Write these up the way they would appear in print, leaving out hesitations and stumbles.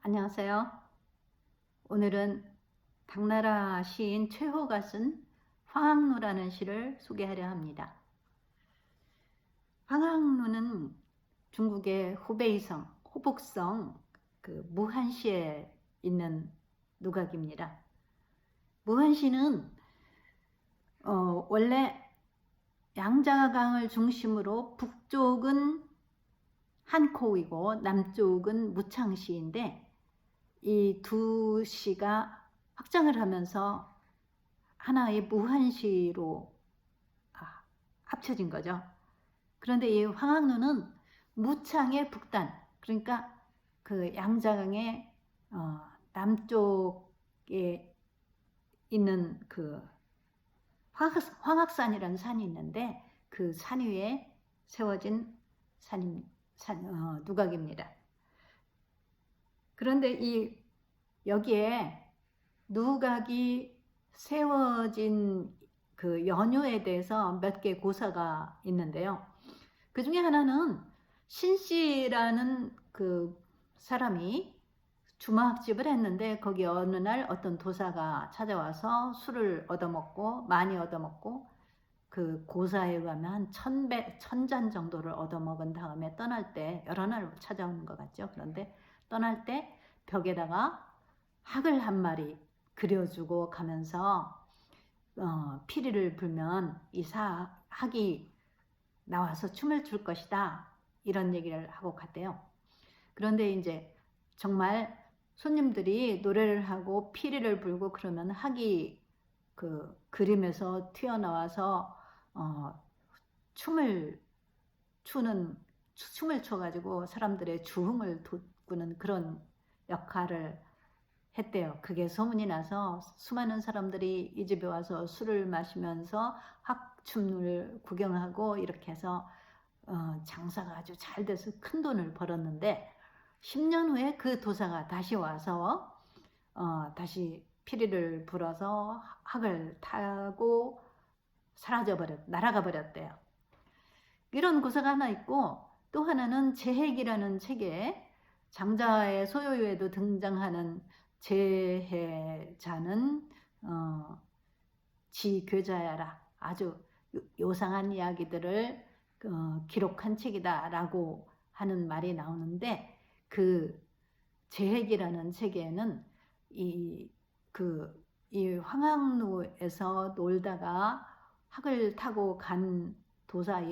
안녕하세요. 오늘은 당나라 시인 최호가 쓴 황학루라는 시를 소개하려 합니다. 황학루는 중국의 후베이성, 호북성 무한시에 있는 누각입니다. 무한시는 원래 양자강을 중심으로 북쪽은 한코이고 남쪽은 무창시인데 이 두 시가 확장을 하면서 하나의 무한시로 합쳐진 거죠. 그런데 이 황학루는 무창의 북단, 그러니까 그 양자강의 남쪽에 있는 그 황학산이라는 산이 있는데 그 산 위에 세워진 누각입니다. 그런데 여기에 누각이 세워진 그 연유에 대해서 몇 개 고사가 있는데요. 그 중에 하나는 신씨라는 그 사람이 주막집을 했는데 거기 어느 날 어떤 도사가 찾아와서 술을 얻어먹고 많이 얻어먹고 그 고사에 의하면 한 1000잔 정도를 얻어먹은 다음에 떠날 때 여러 날 찾아오는 것 같죠. 그런데 떠날 때 벽에다가 학을 한 마리 그려주고 가면서 피리를 불면 이 학이 나와서 춤을 출 것이다, 이런 얘기를 하고 갔대요. 그런데 이제 정말 손님들이 노래를 하고 피리를 불고 그러면 학이 그 그림에서 튀어나와서 춤을 춰가지고 사람들의 주흥을 돋구는 그런 역할을 했대요. 그게 소문이 나서 수많은 사람들이 이 집에 와서 술을 마시면서 학춤을 구경하고 이렇게 해서 장사가 아주 잘 돼서 큰 돈을 벌었는데 10년 후에 그 도사가 다시 와서 다시 피리를 불어서 학을 타고 날아가 버렸대요. 이런 고사가 하나 있고, 또 하나는 재핵이라는 책에 장자의 소요유에도 등장하는 재해자는 지괴자야라, 아주 요상한 이야기들을 기록한 책이다 라고 하는 말이 나오는데, 그 재핵이라는 책에는 이 황학루에서 놀다가 학을 타고 간 도사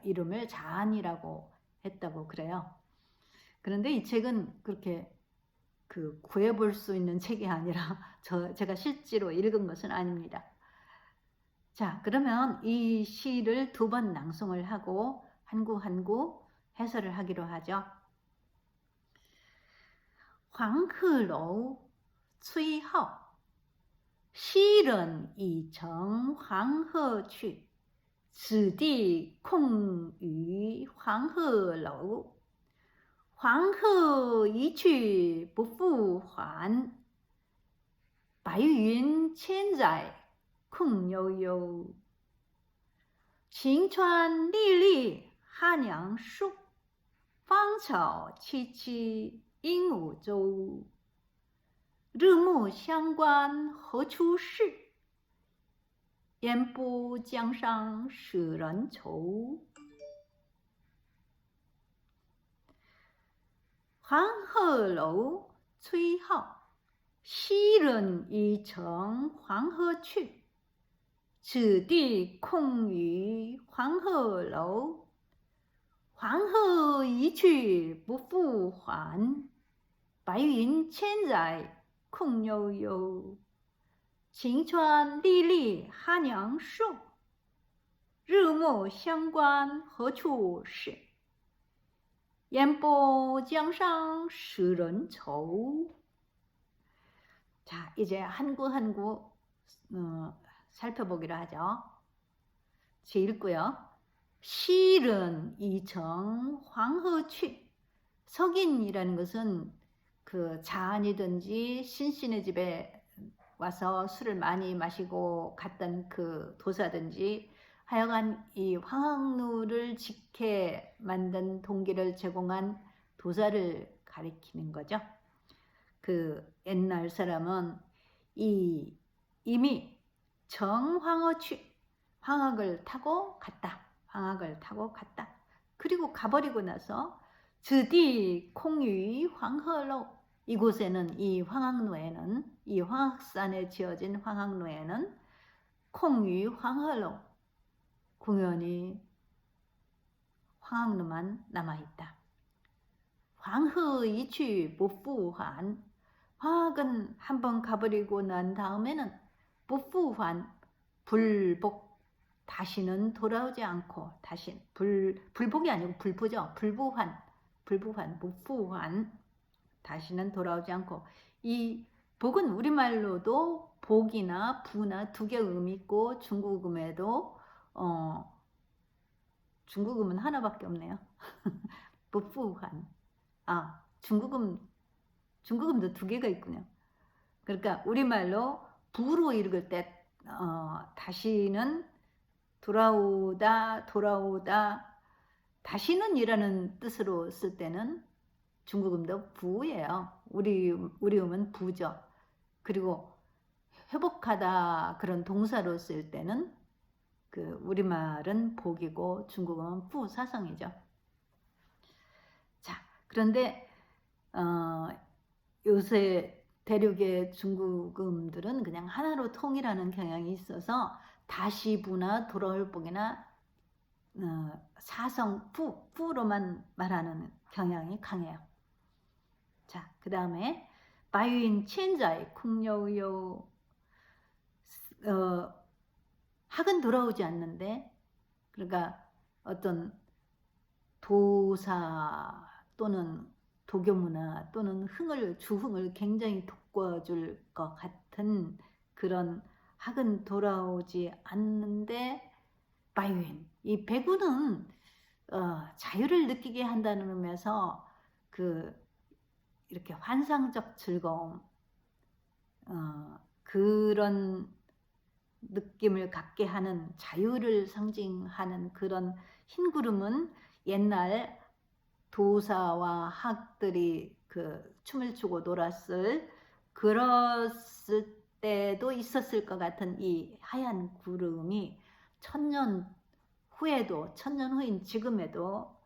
이름을 자안이라고 했다고 그래요. 그런데 이 책은 그렇게 구해볼 수 있는 책이 아니라 제가 실제로 읽은 것은 아닙니다. 자, 그러면 이 시를 2번 낭송을 하고 한 구 해설을 하기로 하죠. 黄鹤楼崔颢，昔人已乘黄鹤去，此地空余黄鹤楼。黄鹤一去不复还，白云千载空悠悠。晴川历历汉阳树，芳草萋萋鹦鹉洲。日暮乡关何处是？烟波江上使人愁。黄鹤楼崔颢，昔人已乘黄鹤去，此地空余黄鹤楼。黄鹤一去不复还，白云千载空悠悠。晴川历历汉阳树，日暮乡关何处是？烟波江上使人愁。 자, 이제 한 구 살펴보기로 하죠. 제 읽고요. 시른 이청 황허취. 석인이라는 것은 그 자안이든지 신신의 집에 와서 술을 많이 마시고 갔던 그 도사든지 하여간 이 황학루를 지게 만든 동기를 제공한 도사를 가리키는 거죠. 그 옛날 사람은 이미 정황어취, 황학을 타고 갔다. 황학을 타고 갔다. 그리고 가버리고 나서 즉디 콩유 황허로, 이곳에는 이 황학로에는, 이 황학산에 지어진 황학로에는 콩유 황허로, 공연히 황학로만 남아있다. 황허이취 무푸환, 황학은 한번 가버리고 난 다음에는 무푸환, 불복, 다시는 돌아오지 않고, 다시 불복이 아니고 불부죠. 불부환, 무푸환, 다시는 돌아오지 않고. 이 복은 우리말로도 복이나 부나 두 개 음이 있고, 중국음에도 중국음은 하나밖에 없네요. 무푸환. 중국음도 두 개가 있군요. 그러니까 우리말로 부로 읽을 때 다시는 돌아오다, 다시는 이라는 뜻으로 쓸 때는 중국음도 부예요. 우리 음은 부죠. 그리고 회복하다 그런 동사로 쓸 때는 그 우리말은 복이고 중국음은 부 사성이죠. 자, 그런데 요새 대륙의 중국음들은 그냥 하나로 통일하는 경향이 있어서 다시 부나 돌아올 복이나 사성 부로만 말하는 경향이 강해요. 자, 그 다음에 바유인 첸자이 쿵여우요, 학은 돌아오지 않는데, 그러니까 어떤 도사 또는 도교문화 또는 주흥을 굉장히 돋궈줄 것 같은 그런 학은 돌아오지 않는데, 바유인, 이 배구는 자유를 느끼게 한다는 의미에서 이렇게 환상적 즐거움, 그런 느낌을 갖게 하는, 자유를 상징하는 그런 흰 구름은 옛날 도사와 학들이 그 춤을 추고 놀았을, 그랬을 때도 있었을 것 같은 이 하얀 구름이 천년 후인 지금에도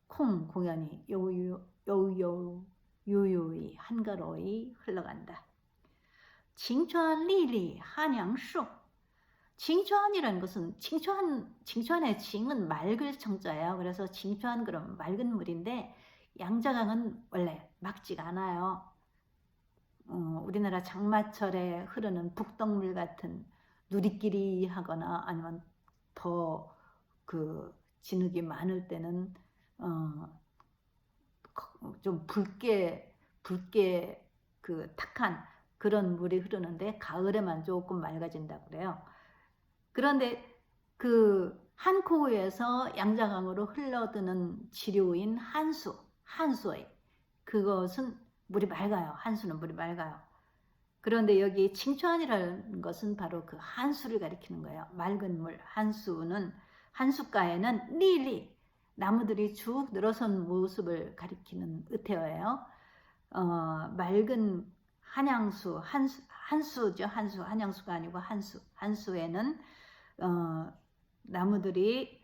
콩 공연이 유유히 한가로이 흘러간다. 칭추안 리리 한양수. 칭추안이라는 것은 칭추안의 칭은 맑을 청자예요. 그래서 칭추안 그럼 맑은 물인데, 양자강은 원래 맑지가 않아요. 우리나라 장마철에 흐르는 북덕물 같은 누리끼리 하거나 아니면 더 그 진흙이 많을 때는 좀 붉게 그 탁한 그런 물이 흐르는데, 가을에만 조금 맑아진다고 그래요. 그런데 그 한코우에서 양자강으로 흘러드는 지류인 한수의 그것은 물이 맑아요. 한수는 물이 맑아요. 그런데 여기 칭추안이라는 것은 바로 그 한수를 가리키는 거예요. 맑은 물. 한수가에는 리리, 나무들이 쭉 늘어선 모습을 가리키는 의태어예요. 맑은 한양수, 한수죠. 한양수가 아니고 한수에는 나무들이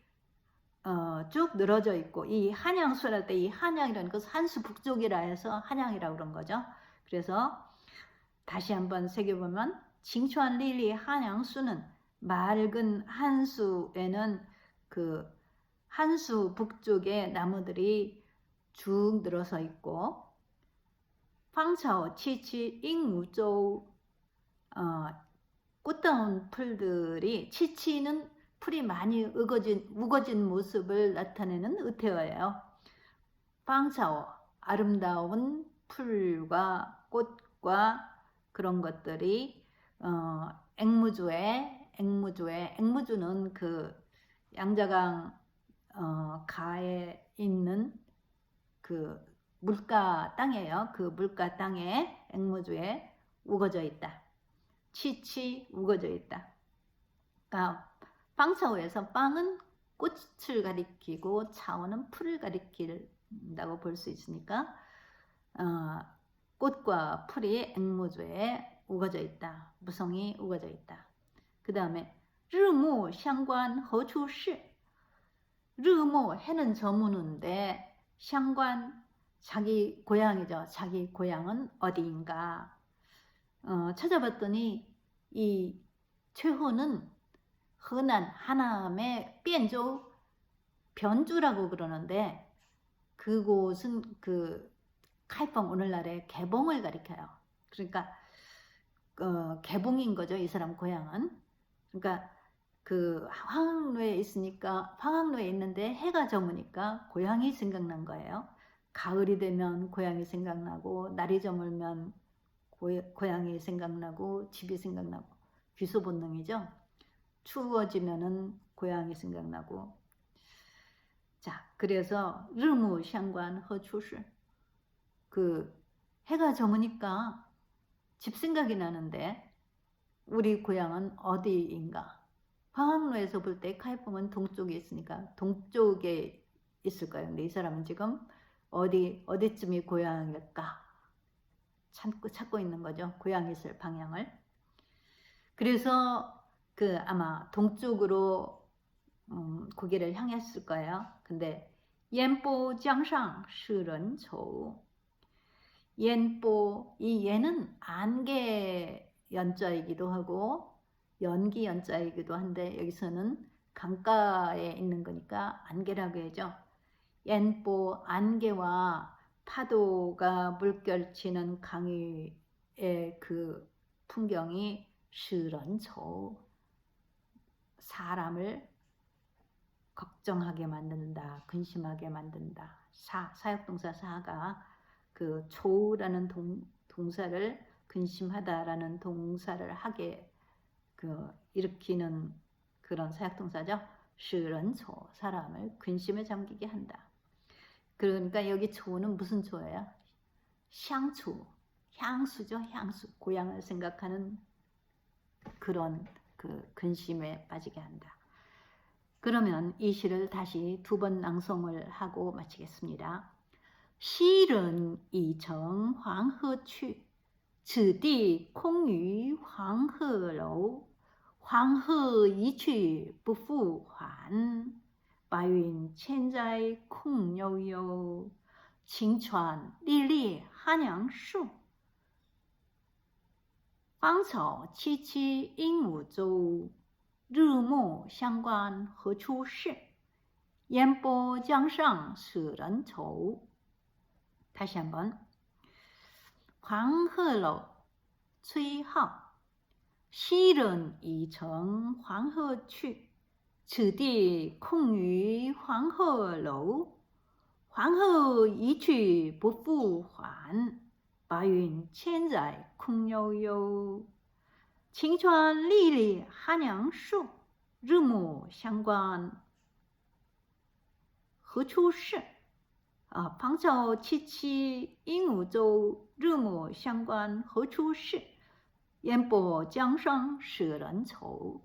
쭉 늘어져 있고, 이 한양수랄 때 이 한양이라는 것은 한수 북쪽이라 해서 한양이라고 그런 거죠. 그래서 다시 한번 새겨보면, 칭추안 리리 한양수는 맑은 한수에는 그 한수 북쪽에 나무들이 쭉 늘어서 있고, 황차오 치치 잉우조, 꽃다운 풀들이, 치치는 풀이 많이 우거진 모습을 나타내는 의태어예요. 황차오, 아름다운 풀과 꽃과 그런 것들이 앵무주는 그 양자강 가에 있는 그 물가 땅이에요. 그 물가 땅에 앵무주에 우거져 있다. 치치 우거져 있다. 그러니까 빵차오에서 빵은 꽃을 가리키고 차오는 풀을 가리킨다고 볼 수 있으니까, 꽃과 풀이 앵무조에 우거져 있다. 무성이 우거져 있다. 그 다음에 日暮相关何处是? 日暮 해는 저무는데 相关 자기 고향이죠. 자기 고향은 어디인가? 찾아봤더니 이 최호는河南 하남의 汴州 변주라고 그러는데 그곳은 그开放 오늘날의 개봉을 가리켜요. 그러니까 개봉인 거죠. 이 사람 고향은. 그러니까 그 황학로에 있으니까 황학로에 있는데 해가 저무니까 고향이 생각난 거예요. 가을이 되면 고향이 생각나고 날이 저물면 고향이 생각나고 집이 생각나고 귀소 본능이죠. 추워지면은 고향이 생각나고. 자, 그래서 日暮相关何处是? 그 해가 저무니까 집 생각이 나는데 우리 고향은 어디인가? 황학로에서 볼 때 카이펑은 동쪽에 있으니까 동쪽에 있을 거예요. 근데 이 사람은 지금 어디쯤이 고향일까? 찾고 있는 거죠. 고향이 있을 방향을. 그래서 그 아마 동쪽으로 고개를 향했을 거예요. 근데 烟波江上使人愁. 옌보, 이 얘는 안개 연자이기도 하고 연기 연자이기도 한데 여기서는 강가에 있는 거니까 안개라고 하죠. 옌보, 안개와 파도가 물결치는 강위의 그 풍경이 使人愁, 사람을 걱정하게 만든다, 근심하게 만든다. 사역동사 사가 그 조라는 동사를 근심하다라는 동사를 하게 일으키는 그런 사역동사죠. 使人愁, 사람을 근심에 잠기게 한다. 그러니까 여기 조는 무슨 조예요? 향초, 향수죠. 향수, 고향을 생각하는 그런 그 근심에 빠지게 한다. 그러면 이 시를 다시 2번 낭송을 하고 마치겠습니다. 昔人已乘黄河去，此地空余黄鹤楼。黄鹤一去不复还，白云千载空悠悠。晴川历历汉阳树，芳草萋萋鹦鹉洲。日暮相关何处是？烟波江上使人愁。 다시 한번. 黄鹤楼崔颢，昔人已乘黄鹤去，此地空余黄鹤楼。黄鹤一去不复还，白云千载空悠悠。晴川历历汉阳树，日暮相关何处是？芳草萋萋鹦鹉洲，日暮相关何处是？烟波江上使人愁。